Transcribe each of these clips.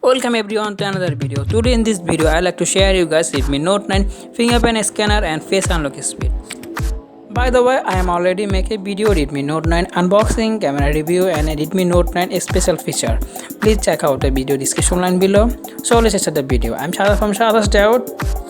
Welcome everyone to another video. Today in this video I like to share you guys Redmi Note 9 fingerprint scanner and face unlock speed. By the way, I am already make a video Redmi Note 9 unboxing, camera review and a Redmi Note 9 special feature. Please check out the video description line below. So let's start the video. I'm Shada from SHADAT'S DAYOUT.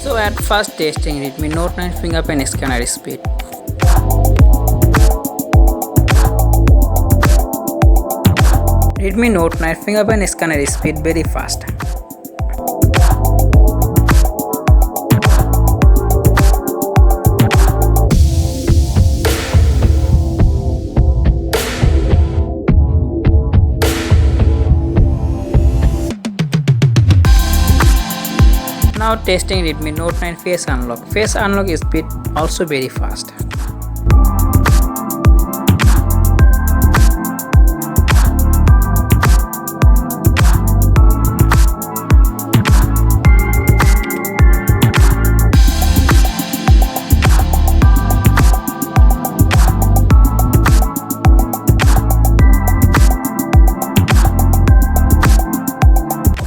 So at first testing Redmi Note 9 fingerprint scanner speed. Redmi Note 9 fingerprint scanner speed very fast. Now testing Redmi Note 9 face unlock. Face unlock speed also very fast.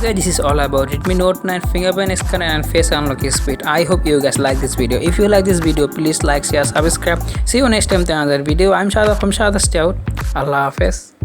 Okay, this is all about Redmi Note 9 fingerprint scanner and face unlock speed. I hope you guys like this video. If you like this video, please like, share, subscribe. See you next time to another video. I'm Shada from SHADAT'S DAYOUT. Allah Hafiz.